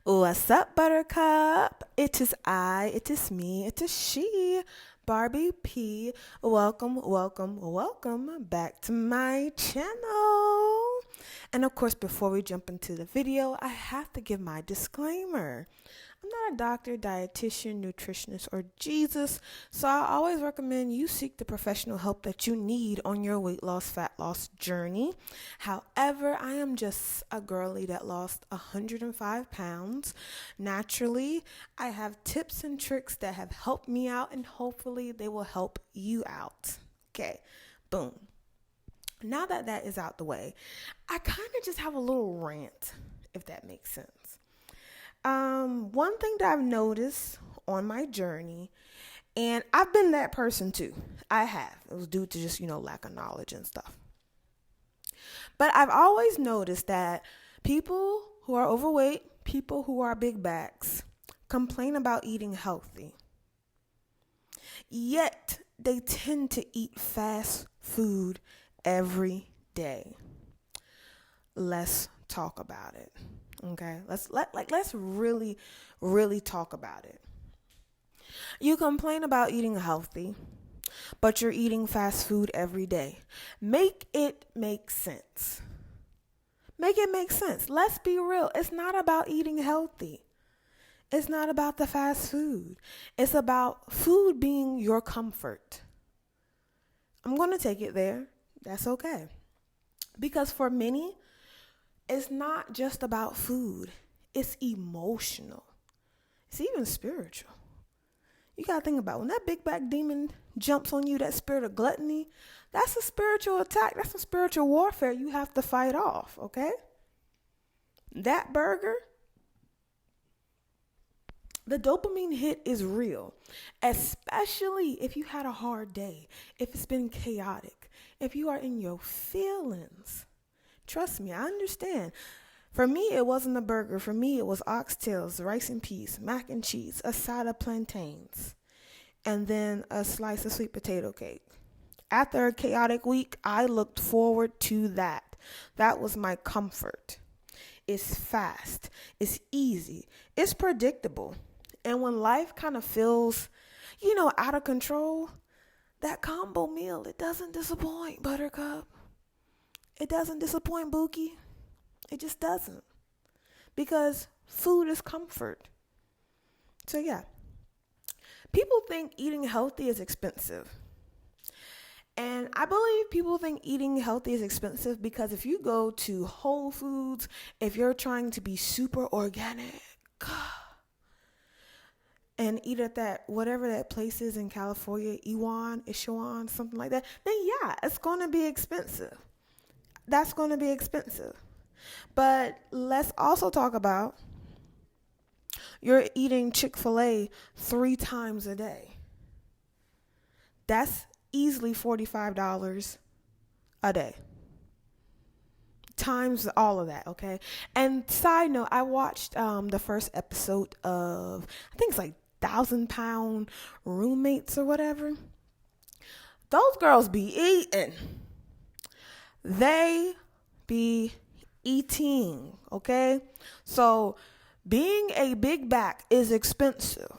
What's up, Buttercup? It is I, it is me, it is she, Barbie P. Welcome back to my channel. And of course, before we jump into the video, I have to give my disclaimer. I'm not a doctor, dietitian, nutritionist, or Jesus, so I always recommend you seek the professional help that you need on your weight loss, fat loss journey. However, I am just a girly that lost 105 pounds naturally. I have tips and tricks that have helped me out, and hopefully they will help you out. Okay, boom. Now that that is out the way, I kind of just have a little rant, if that makes sense. One thing that I've noticed on my journey, and I've been that person too. I have. It was due to just, lack of knowledge and stuff. But I've always noticed that people who are overweight, people who are big backs, complain about eating healthy. Yet they tend to eat fast food every day. Let's talk about it. Okay, let's really talk about it. You complain about eating healthy, but you're eating fast food every day. Make it make sense. Make it make sense. Let's be real. It's not about eating healthy. It's not about the fast food. It's about food being your comfort. I'm going to take it there. That's okay. Because for many, it's not just about food. It's emotional. It's even spiritual. You got to think about when that big back demon jumps on you, that spirit of gluttony, that's a spiritual attack. That's a spiritual warfare you have to fight off, okay? That burger, the dopamine hit is real, especially if you had a hard day, if it's been chaotic, if you are in your feelings. Trust me, I understand. For me, it wasn't a burger. For me, it was oxtails, rice and peas, mac and cheese, a side of plantains, and then a slice of sweet potato cake. After a chaotic week, I looked forward to that. That was my comfort. It's fast. It's easy. It's predictable. And when life kind of feels, out of control, that combo meal, it doesn't disappoint, Buttercup. It doesn't disappoint, Bookie. It just doesn't. Because food is comfort. So yeah. People think eating healthy is expensive. And I believe people think eating healthy is expensive because if you go to Whole Foods, if you're trying to be super organic and eat at that, whatever that place is in California, Iwan, something like that, then yeah, it's going to be expensive. That's going to be expensive. But let's also talk about you're eating Chick-fil-A 3 times a day. That's easily $45 a day. Times all of that, okay? And side note, I watched the first episode of, I think it's like 1,000-pound roommates or whatever. Those girls be eating. They be eating, okay? So being a big back is expensive.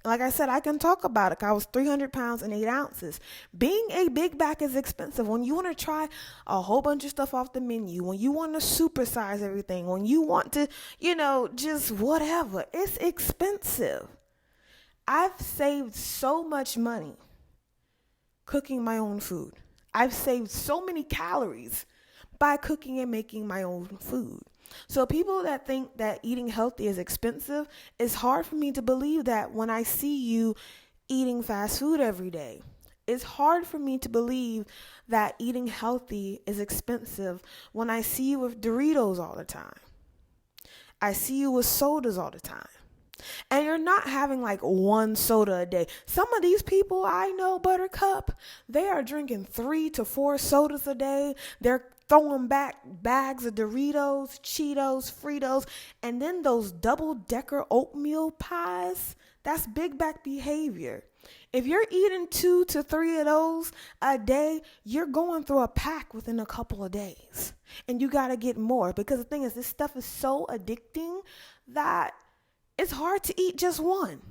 Like I said, I can talk about it. I was 300 pounds and 8 ounces. Being a big back is expensive. When you want to try a whole bunch of stuff off the menu, when you want to supersize everything, when you want to, just whatever, it's expensive. I've saved so much money cooking my own food. I've saved so many calories by cooking and making my own food. So people that think that eating healthy is expensive, it's hard for me to believe that when I see you eating fast food every day. It's hard for me to believe that eating healthy is expensive when I see you with Doritos all the time. I see you with sodas all the time. And you're not having like one soda a day. Some of these people I know, Buttercup, they are drinking 3 to 4 sodas a day. They're throwing back bags of Doritos, Cheetos, Fritos, and then those double-decker oatmeal pies. That's big back behavior. If you're eating 2 to 3 of those a day, you're going through a pack within a couple of days. And you got to get more because the thing is, this stuff is so addicting that It's hard to eat just one.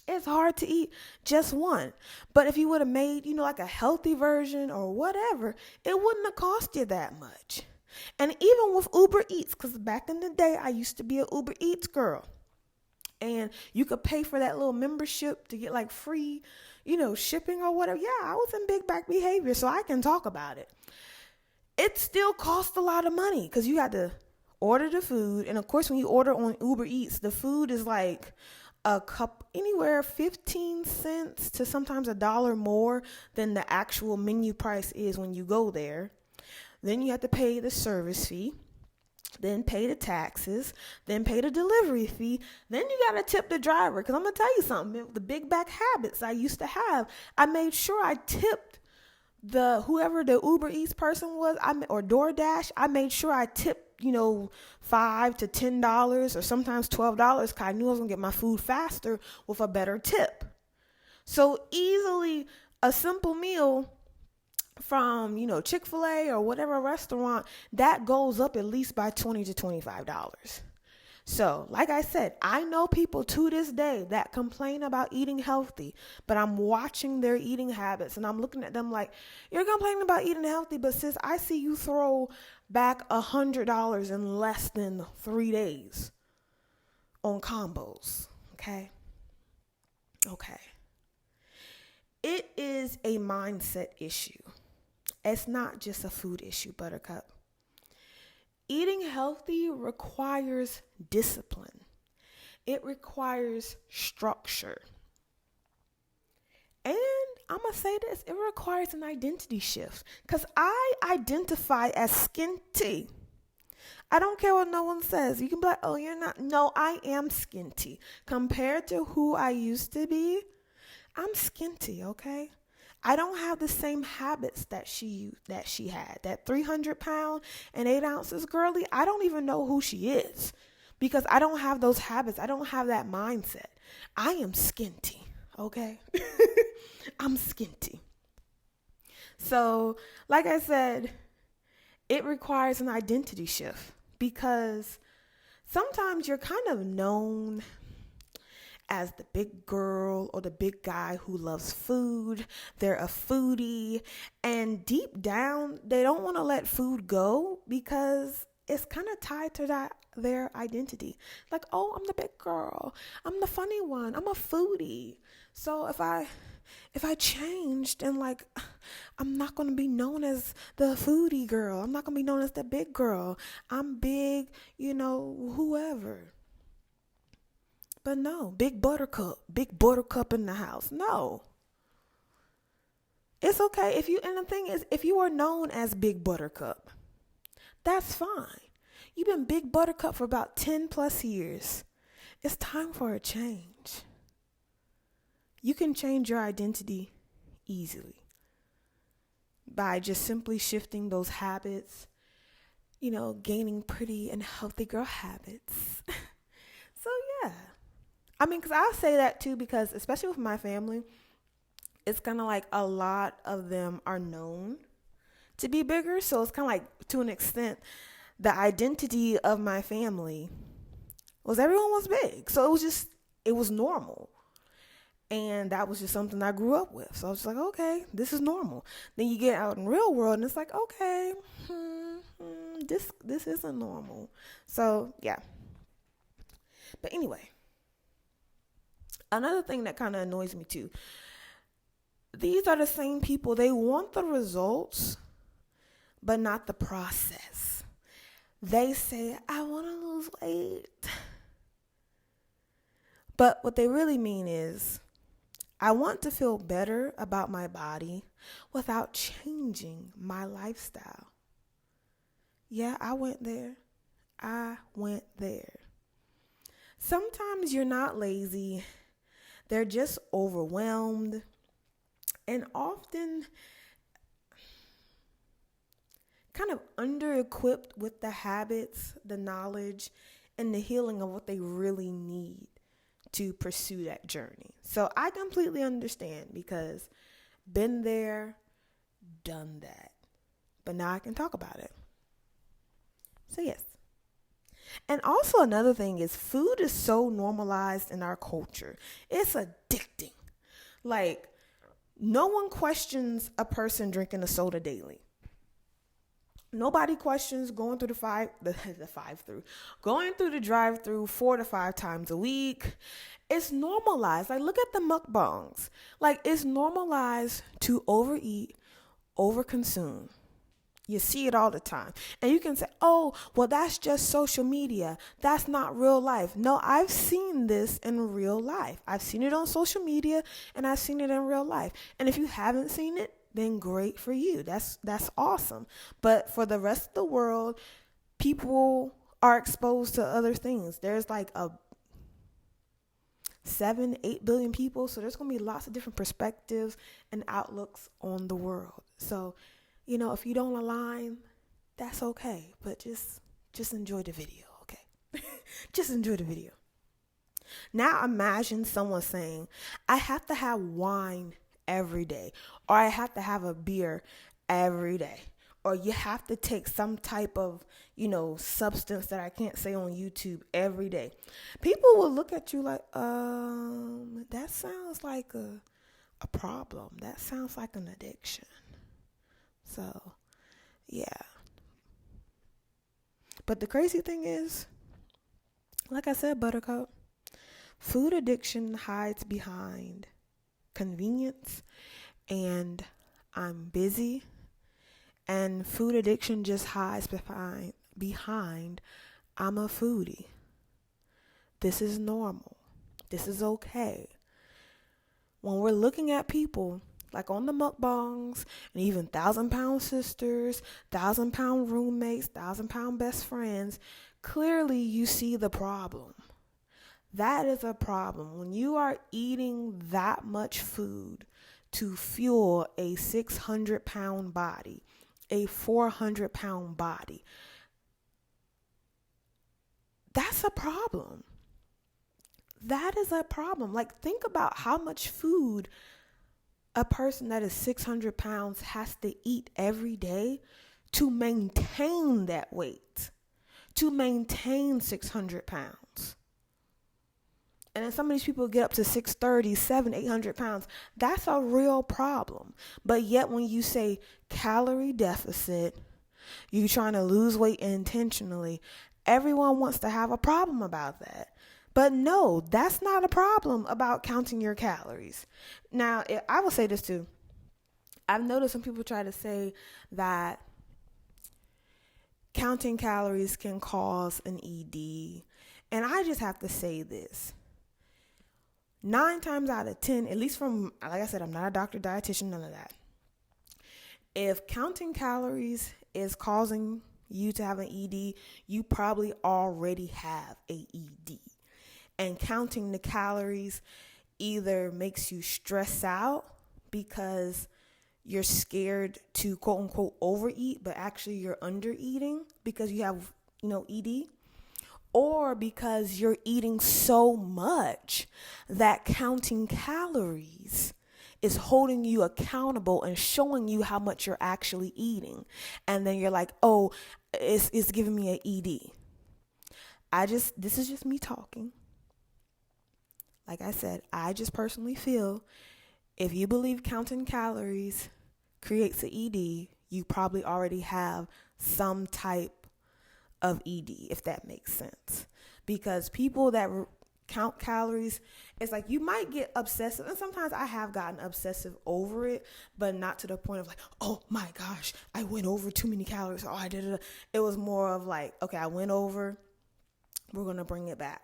It's hard to eat just one. But if you would have made, like a healthy version or whatever, it wouldn't have cost you that much. And even with Uber Eats, because back in the day, I used to be an Uber Eats girl. And you could pay for that little membership to get like free, shipping or whatever. Yeah, I was in big back behavior, so I can talk about it. It still costs a lot of money because you got to order the food. And of course, when you order on Uber Eats, the food is like a cup anywhere 15 cents to sometimes $1 more than the actual menu price is when you go there. Then you have to pay the service fee, then pay the taxes, then pay the delivery fee. Then you got to tip the driver. Because I'm going to tell you something, the big back habits I used to have, I made sure I tipped whoever the Uber Eats person was, or DoorDash. I made sure I tipped $5 to $10 or sometimes $12 because I knew I was going to get my food faster with a better tip. So easily a simple meal from, Chick-fil-A or whatever restaurant, that goes up at least by $20 to $25. So, like I said, I know people to this day that complain about eating healthy, but I'm watching their eating habits and I'm looking at them like, you're complaining about eating healthy, but sis, I see you throw back $100 in less than 3 days on combos. Okay. It is a mindset issue. It's not just a food issue, Buttercup. Eating healthy requires discipline. It requires structure. And I'm going to say this, it requires an identity shift because I identify as skinty. I don't care what no one says. You can be like, oh, you're not. No, I am skinty. Compared to who I used to be, I'm skinty, okay? I don't have the same habits that she had. That 300-pound and 8 ounces girly, I don't even know who she is because I don't have those habits. I don't have that mindset. I am skinty, okay? I'm skinty. So, like I said, it requires an identity shift because sometimes you're kind of known as the big girl or the big guy who loves food. They're a foodie, and deep down, they don't want to let food go because it's kind of tied to their identity. Like, oh, I'm the big girl. I'm the funny one. I'm a foodie. So if I changed and I'm not going to be known as the foodie girl. I'm not going to be known as the big girl. I'm big, whoever. But no, big buttercup in the house. No. It's okay and the thing is, if you are known as Big Buttercup, that's fine. You've been Big Buttercup for about 10 plus years. It's time for a change. You can change your identity easily by just simply shifting those habits, gaining pretty and healthy girl habits. So yeah. Because I say that too because especially with my family, it's kind of like a lot of them are known to be bigger. So it's kind of like, to an extent, the identity of my family was everyone was big. So it was normal. And that was just something I grew up with. So I was just like, okay, this is normal. Then you get out in the real world and it's like, okay, this isn't normal. So yeah. But anyway. Another thing that kind of annoys me too, these are the same people, they want the results, but not the process. They say, I want to lose weight. But what they really mean is, I want to feel better about my body without changing my lifestyle. Yeah, I went there. Sometimes you're not lazy. They're just overwhelmed and often kind of under-equipped with the habits, the knowledge, and the healing of what they really need to pursue that journey. So I completely understand because been there, done that. But now I can talk about it. So yes, And also another thing is food is so normalized in our culture. It's addicting. Like, no one questions a person drinking a soda daily. Nobody questions going through going through the drive-through 4 to 5 times a week. It's normalized. Like, look at the mukbangs. Like, it's normalized to overeat, overconsume. You see it all the time. And you can say, oh, well, that's just social media. That's not real life. No, I've seen this in real life. I've seen it on social media and I've seen it in real life. And if you haven't seen it, then great for you. That's awesome. But for the rest of the world, people are exposed to other things. There's like a 7-8 billion people. So there's going to be lots of different perspectives and outlooks on the world. So, if you don't align, that's okay. But just enjoy the video, okay? Just enjoy the video. Now imagine someone saying, I have to have wine every day, or I have to have a beer every day, or you have to take some type of, substance that I can't say on YouTube every day. People will look at you like, that sounds like a problem. That sounds like an addiction. So, yeah. But the crazy thing is, like I said, Buttercup, food addiction hides behind convenience and I'm busy. And food addiction just hides behind I'm a foodie. This is normal. This is okay. When we're looking at people like on the mukbangs and even 1,000-pound sisters, 1,000-pound roommates, 1,000-pound best friends, clearly you see the problem. That is a problem. When you are eating that much food to fuel a 600-pound body, a 400-pound body, that's a problem. That is a problem. Like, think about how much food a person that is 600 pounds has to eat every day to maintain that weight, to maintain 600 pounds. And then some of these people get up to 630, 700, 800 pounds. That's a real problem. But yet when you say calorie deficit, you're trying to lose weight intentionally, everyone wants to have a problem about that. But no, that's not a problem about counting your calories. Now, I will say this too. I've noticed some people try to say that counting calories can cause an ED. And I just have to say this. 9 times out of 10, at least from, like I said, I'm not a doctor, dietitian, none of that. If counting calories is causing you to have an ED, you probably already have a ED. And counting the calories either makes you stress out because you're scared to quote unquote overeat, but actually you're under eating because you have, ED, or because you're eating so much that counting calories is holding you accountable and showing you how much you're actually eating. And then you're like, oh, it's giving me an ED. This is just me talking. Like I said, I just personally feel if you believe counting calories creates an ED, you probably already have some type of ED, if that makes sense. Because people that count calories, it's like you might get obsessive. And sometimes I have gotten obsessive over it, but not to the point of like, oh my gosh, I went over too many calories. Oh, I did it. It was more of like, okay, I went over. We're going to bring it back.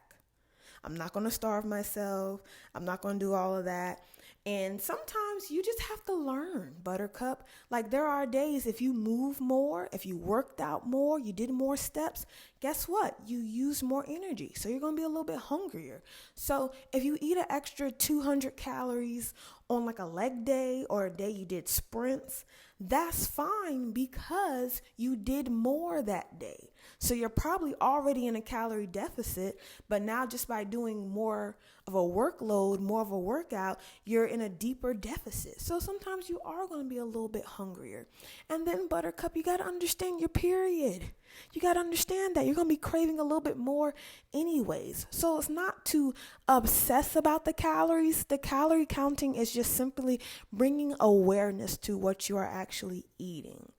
I'm not going to starve myself. I'm not going to do all of that. And sometimes you just have to learn, Buttercup. Like there are days if you move more, if you worked out more, you did more steps, guess what? You use more energy. So you're going to be a little bit hungrier. So if you eat an extra 200 calories on like a leg day or a day you did sprints, that's fine because you did more that day. So you're probably already in a calorie deficit, but now just by doing more of a workload, more of a workout, you're in a deeper deficit. So sometimes you are going to be a little bit hungrier. And then Buttercup, you got to understand your period. You got to understand that you're going to be craving a little bit more anyways. So it's not to obsess about the calories. The calorie counting is just simply bringing awareness to what you are actually eating.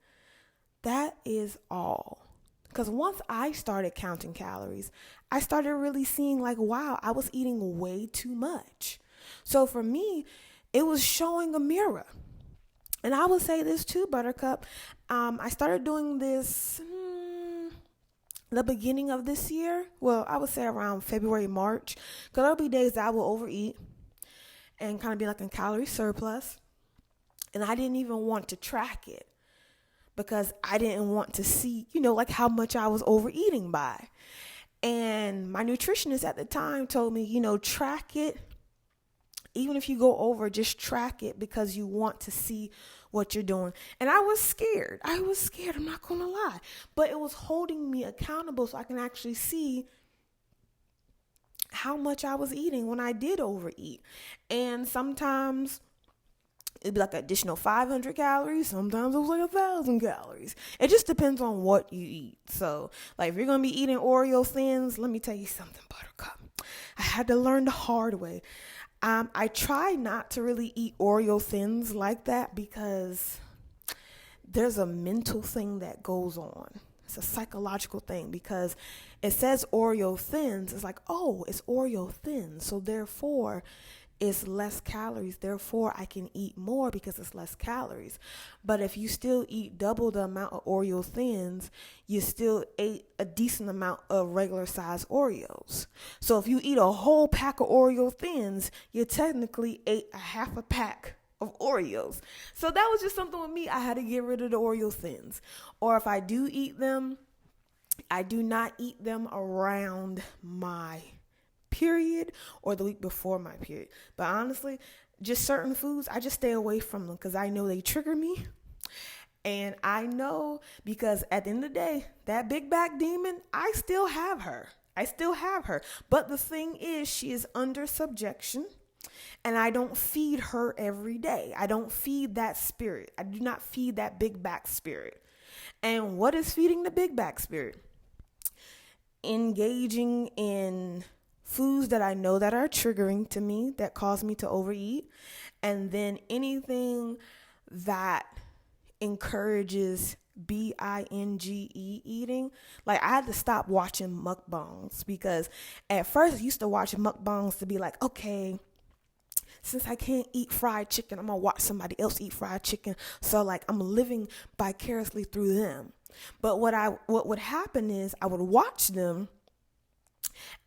That is all. Because once I started counting calories, I started really seeing like, wow, I was eating way too much. So for me, it was showing a mirror. And I would say this too, Buttercup. I started doing this the beginning of this year. Well, I would say around February, March. Because there'll be days that I will overeat and kind of be like in calorie surplus. And I didn't even want to track it because I didn't want to see, like how much I was overeating by. And my nutritionist at the time told me, track it. Even if you go over, just track it because you want to see what you're doing. And I was scared. I'm not going to lie. But it was holding me accountable so I can actually see how much I was eating when I did overeat. And sometimes it'd be like an additional 500 calories. Sometimes it was like 1,000 calories. It just depends on what you eat. So, like, if you're going to be eating Oreo Thins, let me tell you something, Buttercup. I had to learn the hard way. I try not to really eat Oreo Thins like that because there's a mental thing that goes on. It's a psychological thing because it says Oreo Thins. It's like, oh, it's Oreo Thins. So therefore, it's less calories. Therefore, I can eat more because it's less calories. But if you still eat double the amount of Oreo Thins, you still ate a decent amount of regular size Oreos. So if you eat a whole pack of Oreo Thins, you technically ate a half a pack of Oreos. So that was just something with me. I had to get rid of the Oreo Thins. Or if I do eat them, I do not eat them around my period or the week before my period. But honestly, just certain foods, I just stay away from them because I know they trigger me. And I know because at the end of the day, that big back demon, I still have her. But the thing is, she is under subjection. And I don't feed her every day. I don't feed that spirit. I do not feed that big back spirit. And what is feeding the big back spirit? Engaging in foods that I know that are triggering to me, that cause me to overeat. And then anything that encourages binge eating. Like, I had to stop watching mukbangs because at first I used to watch mukbangs to be like, okay, since I can't eat fried chicken, I'm going to watch somebody else eat fried chicken. So like I'm living vicariously through them. But what would happen is I would watch them.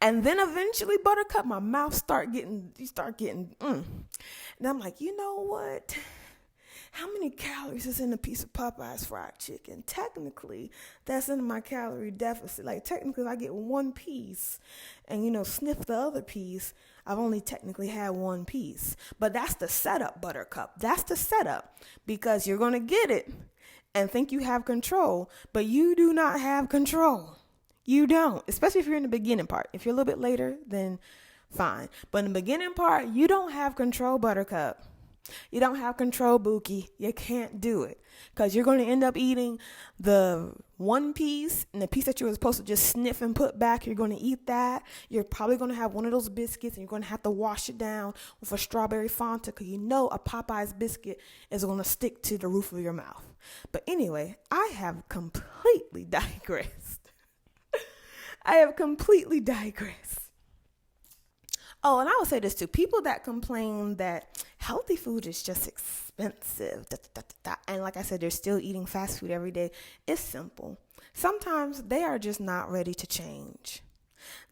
And then eventually, Buttercup, my mouth start getting. And I'm like, you know what? How many calories is in a piece of Popeye's fried chicken? Technically, that's in my calorie deficit. Like, technically, if I get one piece and, sniff the other piece, I've only technically had one piece. But that's the setup, Buttercup. That's the setup. Because you're going to get it and think you have control, but you do not have control. You don't, especially if you're in the beginning part. If you're a little bit later, then fine. But in the beginning part, you don't have control, Buttercup. You don't have control, Bookie. You can't do it because you're going to end up eating the one piece and the piece that you were supposed to just sniff and put back. You're going to eat that. You're probably going to have one of those biscuits and you're going to have to wash it down with a strawberry Fanta because a Popeye's biscuit is going to stick to the roof of your mouth. But anyway, I have completely digressed. Oh, and I will say this too. People that complain that healthy food is just expensive, and like I said, they're still eating fast food every day. It's simple. Sometimes they are just not ready to change.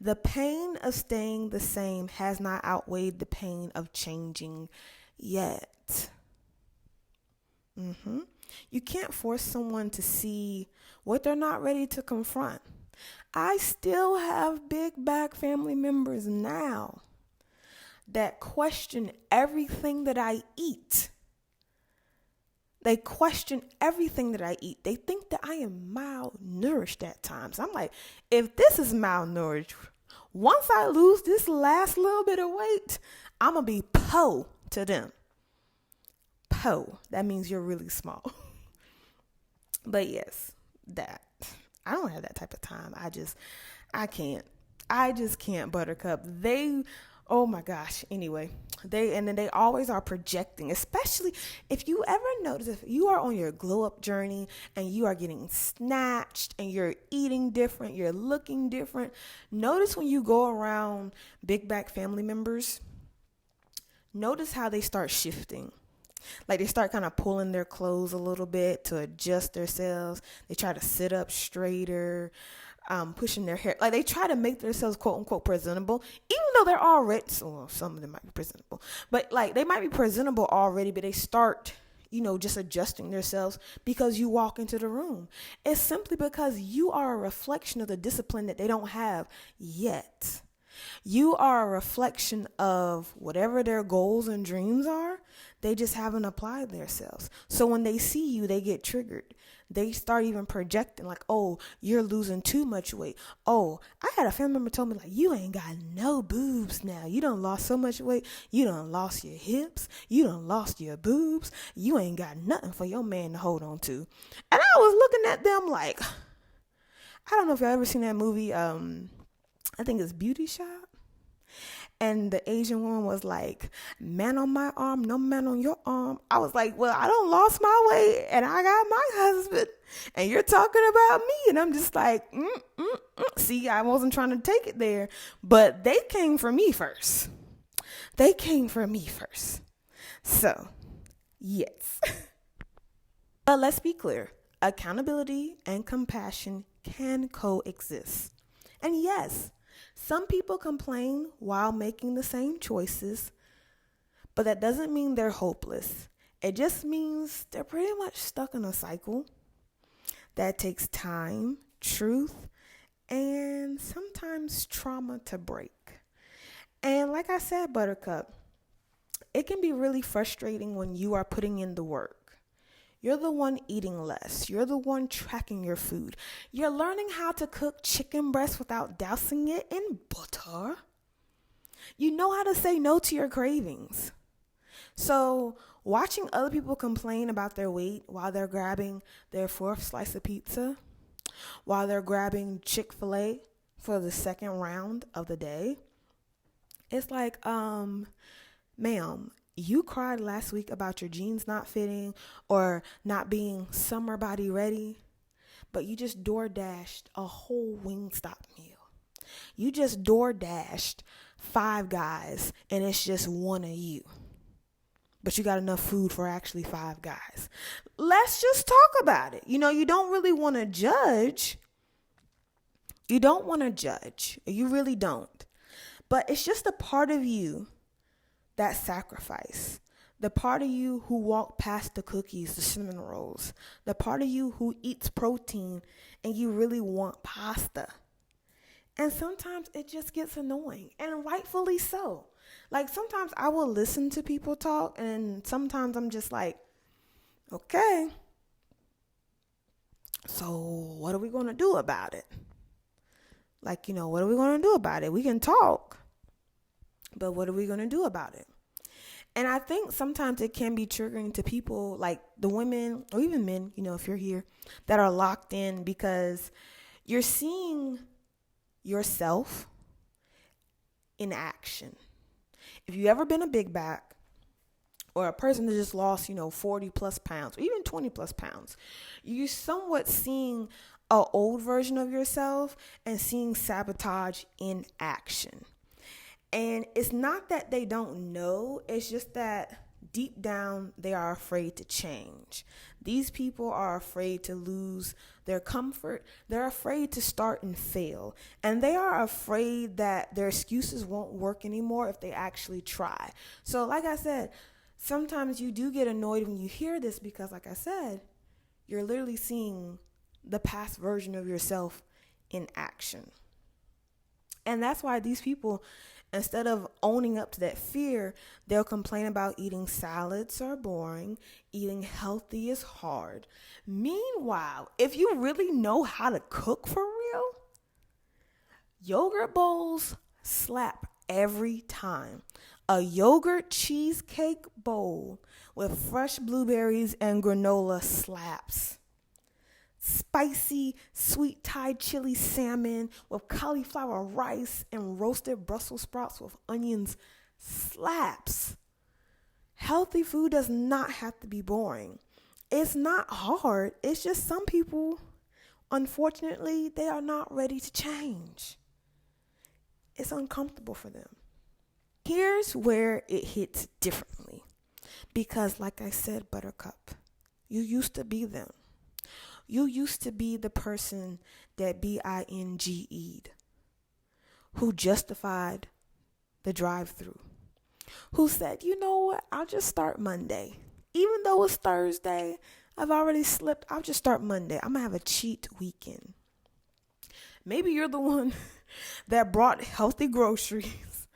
The pain of staying the same has not outweighed the pain of changing yet. You can't force someone to see what they're not ready to confront. I still have big back family members now that question everything that I eat. They question everything that I eat. They think that I am malnourished at times. I'm like, if this is malnourished, once I lose this last little bit of weight, I'm going to be po to them. Po. That means you're really small. But yes, that. I don't have that type of time. I can't. I just can't, Buttercup. Oh my gosh. Anyway, they always are projecting, especially if you ever notice, if you are on your glow up journey and you are getting snatched and you're eating different, you're looking different. Notice when you go around big back family members, notice how they start shifting. Like they start kind of pulling their clothes a little bit to adjust themselves. They try to sit up straighter, pushing their hair. Like they try to make themselves quote unquote presentable, even though they're already, well, some of them might be presentable, but like they might be presentable already, but they start, just adjusting themselves because you walk into the room. It's simply because you are a reflection of the discipline that they don't have yet. You are a reflection of whatever their goals and dreams are. They just haven't applied themselves. So when they see you, they get triggered. They start even projecting like, oh, you're losing too much weight. Oh, I had a family member told me like, you ain't got no boobs now. You done lost so much weight. You done lost your hips. You done lost your boobs. You ain't got nothing for your man to hold on to. And I was looking at them like, I don't know if y'all ever seen that movie. I think it's Beauty Shop. And the Asian woman was like, man on my arm, no man on your arm. I was like, well, I done lost my weight and I got my husband and you're talking about me. And I'm just like, See, I wasn't trying to take it there, but they came for me first. So, yes. But let's be clear. Accountability and compassion can coexist. And yes, some people complain while making the same choices, but that doesn't mean they're hopeless. It just means they're pretty much stuck in a cycle that takes time, truth, and sometimes trauma to break. And like I said, Buttercup, it can be really frustrating when you are putting in the work. You're the one eating less. You're the one tracking your food. You're learning how to cook chicken breast without dousing it in butter. You know how to say no to your cravings. So watching other people complain about their weight while they're grabbing their fourth slice of pizza, while they're grabbing Chick-fil-A for the second round of the day, it's like, ma'am, you cried last week about your jeans not fitting or not being summer body ready, but you just door-dashed a whole Wingstop meal. You just door-dashed 5 guys and it's just one of you. But you got enough food for actually 5 guys. Let's just talk about it. You don't really want to judge. You don't want to judge. You really don't. But it's just a part of you that sacrifice, the part of you who walk past the cookies, the cinnamon rolls, the part of you who eats protein and you really want pasta. And sometimes it just gets annoying, and rightfully so. Like sometimes I will listen to people talk and sometimes I'm just like, okay, so what are we going to do about it? Like, what are we going to do about it? We can talk. But what are we going to do about it? And I think sometimes it can be triggering to people like the women or even men, if you're here, that are locked in because you're seeing yourself in action. If you've ever been a big back or a person that just lost, 40 plus pounds or even 20 plus pounds, you're somewhat seeing an old version of yourself and seeing sabotage in action. And it's not that they don't know, it's just that deep down they are afraid to change. These people are afraid to lose their comfort. They're afraid to start and fail. And they are afraid that their excuses won't work anymore if they actually try. So like I said, sometimes you do get annoyed when you hear this because like I said, you're literally seeing the past version of yourself in action. And that's why these people, instead of owning up to that fear, they'll complain about eating salads are boring, eating healthy is hard. Meanwhile, if you really know how to cook for real, yogurt bowls slap every time. A yogurt cheesecake bowl with fresh blueberries and granola slaps. spicy sweet Thai chili salmon with cauliflower rice and roasted Brussels sprouts with onions slaps. Healthy food does not have to be boring. It's not hard. It's just some people, unfortunately, they are not ready to change. It's uncomfortable for them. Here's where it hits differently. Because, like I said, Buttercup, you used to be them. You used to be the person that BINGE'd, who justified the drive-through, who said, you know what, I'll just start Monday. Even though it's Thursday, I've already slipped, I'll just start Monday. I'm going to have a cheat weekend. Maybe you're the one that brought healthy groceries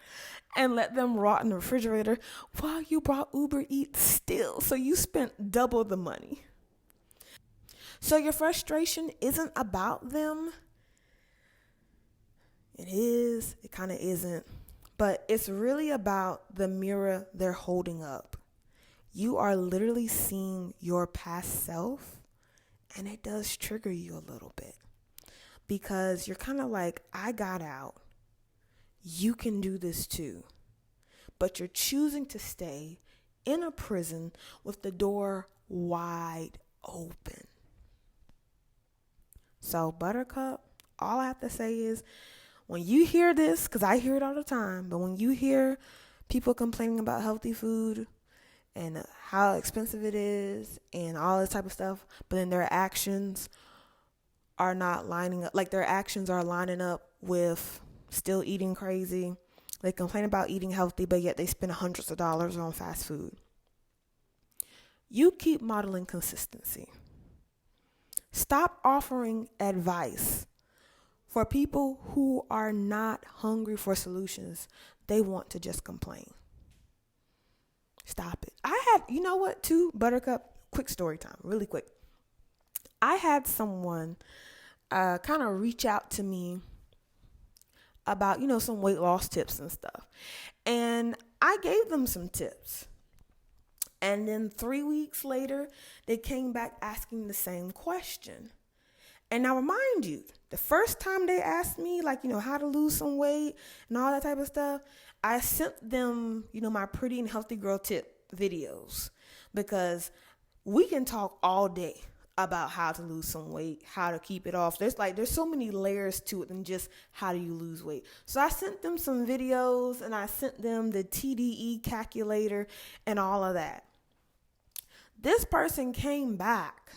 and let them rot in the refrigerator while you brought Uber Eats still. So you spent double the money. So your frustration isn't about them. It is, it kind of isn't. But it's really about the mirror they're holding up. You are literally seeing your past self, and it does trigger you a little bit. Because you're kind of like, I got out. You can do this too. But you're choosing to stay in a prison with the door wide open. So, Buttercup, all I have to say is, when you hear this, because I hear it all the time, but when you hear people complaining about healthy food and how expensive it is and all this type of stuff, but then their actions are not lining up, like their actions are lining up with still eating crazy. They complain about eating healthy, but yet they spend hundreds of dollars on fast food. You keep modeling consistency. Stop offering advice for people who are not hungry for solutions. They want to just complain. Stop it. You know what, too, Buttercup? Quick story time, really quick. I had someone kind of reach out to me about, some weight loss tips and stuff. And I gave them some tips. And then 3 weeks later, they came back asking the same question. And now remind you, the first time they asked me, how to lose some weight and all that type of stuff, I sent them, my pretty and healthy girl tip videos, because we can talk all day about how to lose some weight, how to keep it off. There's so many layers to it than just how do you lose weight. So I sent them some videos, and I sent them the TDE calculator and all of that. This person came back,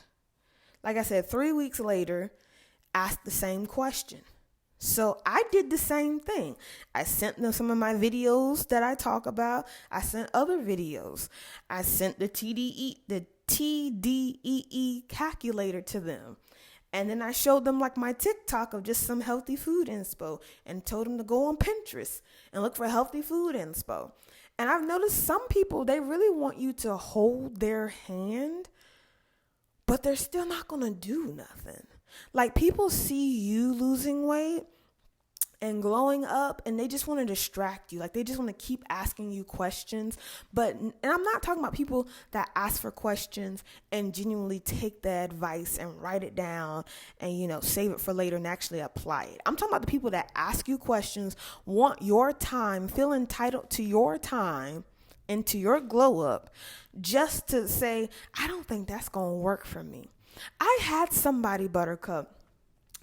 like I said, 3 weeks later, asked the same question. So I did the same thing. I sent them some of my videos that I talk about. I sent other videos. I sent the TDEE calculator to them. And then I showed them my TikTok of just some healthy food inspo, and told them to go on Pinterest and look for healthy food inspo. And I've noticed some people, they really want you to hold their hand, but they're still not going to do nothing. People see you losing weight and glowing up, and they just want to distract you. They just want to keep asking you questions. And I'm not talking about people that ask for questions and genuinely take the advice and write it down and, save it for later and actually apply it. I'm talking about the people that ask you questions, want your time, feel entitled to your time and to your glow up, just to say, I don't think that's going to work for me. I had somebody, Buttercup,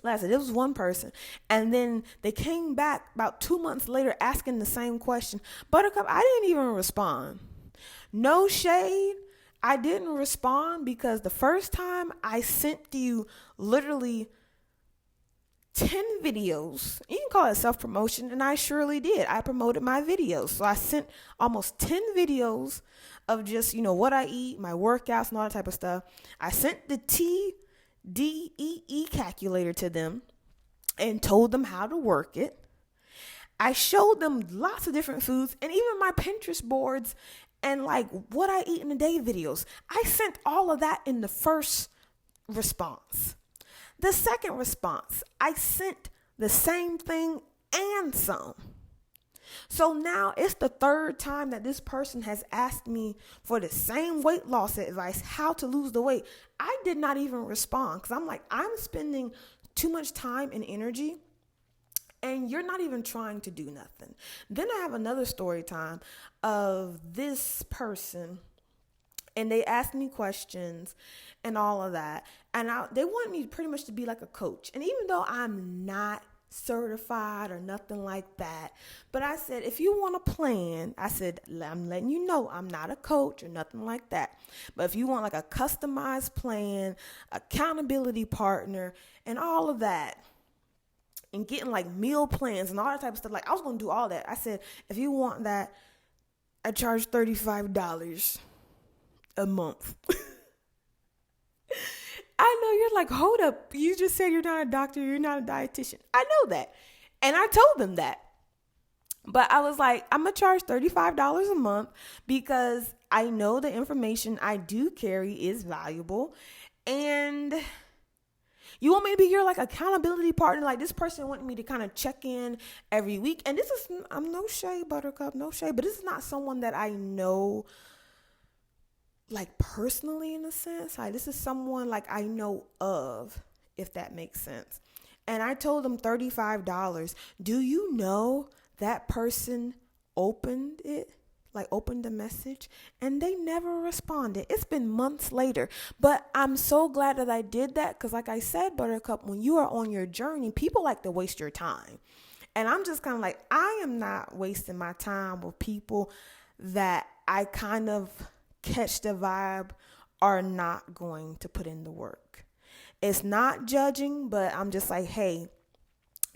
it was one person, and then they came back about 2 months later asking the same question. Buttercup, I didn't even respond. No shade. I didn't respond because the first time I sent you literally 10 videos. You can call it self-promotion, and I surely did. I promoted my videos. So I sent almost 10 videos of just, what I eat, my workouts, and all that type of stuff. I sent the TDEE calculator to them and told them how to work it. I showed them lots of different foods and even my Pinterest boards and what I eat in a day videos. I sent all of that in the first response. The second response, I sent the same thing and some. So now it's the third time that this person has asked me for the same weight loss advice, how to lose the weight. I did not even respond because I'm like, I'm spending too much time and energy and you're not even trying to do nothing. Then I have another story time of this person, and they asked me questions and all of that. And they want me pretty much to be like a coach. And even though I'm not certified or nothing like that, but I said, if you want a plan, I said, I'm letting you know I'm not a coach or nothing like that. But if you want like a customized plan, accountability partner, and all of that, and getting like meal plans and all that type of stuff, like I was going to do all that. I said, if you want that, I charge $35 a month. I know you're like, hold up. You just said you're not a doctor. You're not a dietitian. I know that. And I told them that. But I was like, I'm going to charge $35 a month because I know the information I do carry is valuable. And you want me to be your like accountability partner? Like this person wanted me to kind of check in every week. And this is, I'm no shade, Buttercup, no shade. But this is not someone that I know like personally in a sense. Like this is someone like I know of, if that makes sense. And I told them $35. Do you know that person opened it? Like opened the message, and they never responded. It's been months later, but I'm so glad that I did that because like I said, Buttercup, when you are on your journey, people like to waste your time. And I'm just kind of like, I am not wasting my time with people that I kind of catch the vibe are not going to put in the work. It's not judging, but I'm just like, hey,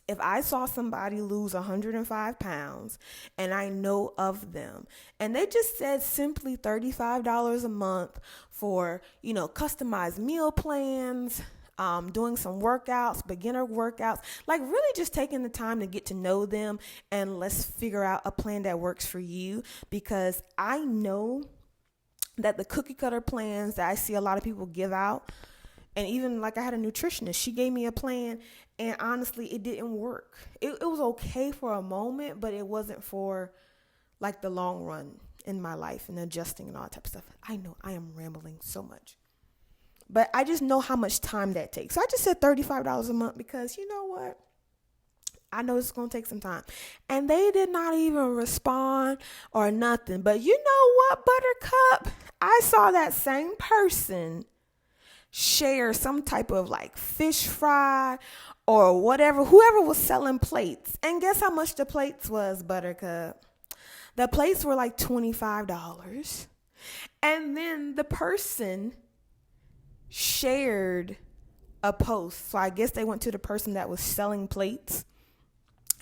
if I saw somebody lose 105 pounds and I know of them and they just said simply $35 a month for, customized meal plans, doing some workouts, beginner workouts, like really just taking the time to get to know them and let's figure out a plan that works for you, because I know that the cookie cutter plans that I see a lot of people give out, and even like I had a nutritionist, she gave me a plan and honestly, it didn't work. It was okay for a moment, but it wasn't for like the long run in my life and adjusting and all that type of stuff. I know I am rambling so much, but I just know how much time that takes. So I just said $35 a month because you know what? I know it's going to take some time. And they did not even respond or nothing. But you know what, Buttercup? I saw that same person share some type of like fish fry or whatever, whoever was selling plates. And guess how much the plates was, Buttercup? The plates were like $25. And then the person shared a post. So I guess they went to the person that was selling plates.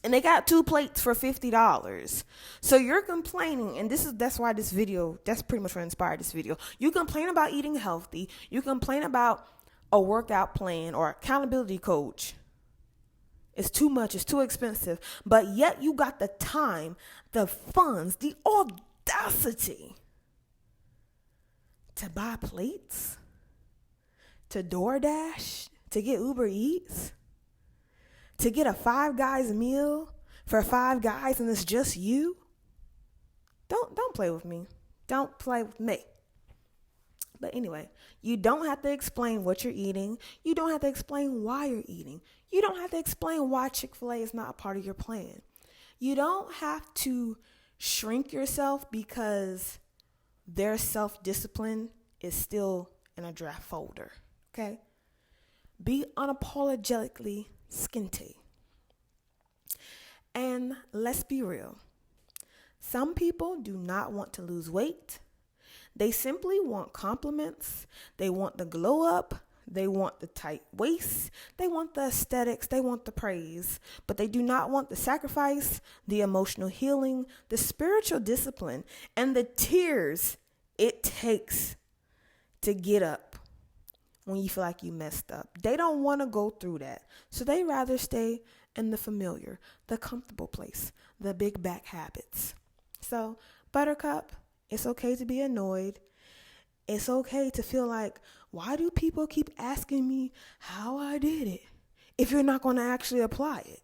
And they got 2 plates for $50. So you're complaining, and that's why this video, that's pretty much what inspired this video. You complain about eating healthy. You complain about a workout plan or accountability coach. It's too much. It's too expensive. But yet you got the time, the funds, the audacity to buy plates, to DoorDash, to get Uber Eats, to get a Five Guys meal for 5 guys and it's just you. Don't play with me. Don't play with me. But anyway, you don't have to explain what you're eating. You don't have to explain why you're eating. You don't have to explain why Chick-fil-A is not a part of your plan. You don't have to shrink yourself because their self-discipline is still in a draft folder. Okay? Be unapologetically skinty. And let's be real. Some people do not want to lose weight. They simply want compliments. They want the glow up. They want the tight waist. They want the aesthetics. They want the praise. But they do not want the sacrifice, the emotional healing, the spiritual discipline, and the tears it takes to get up when you feel like you messed up. They don't want to go through that. So they rather stay in the familiar, the comfortable place, the big back habits. So, Buttercup, it's okay to be annoyed. It's okay to feel like, why do people keep asking me how I did it if you're not going to actually apply it?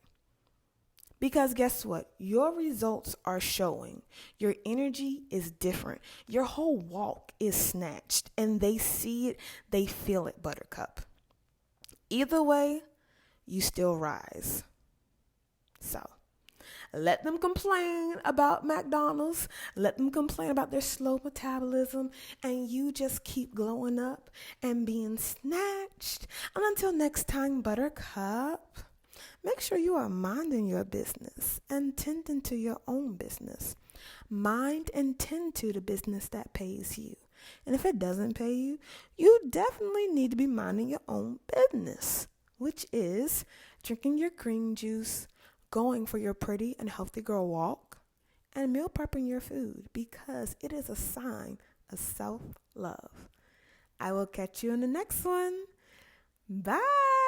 Because guess what? Your results are showing. Your energy is different. Your whole walk is snatched, and they see it, they feel it, Buttercup. Either way, you still rise. So, let them complain about McDonald's. Let them complain about their slow metabolism. And you just keep glowing up and being snatched. And until next time, Buttercup, make sure you are minding your business and tending to your own business. Mind and tend to the business that pays you. And if it doesn't pay you, you definitely need to be minding your own business, which is drinking your green juice, going for your pretty and healthy girl walk, and meal prepping your food, because it is a sign of self-love. I will catch you in the next one. Bye.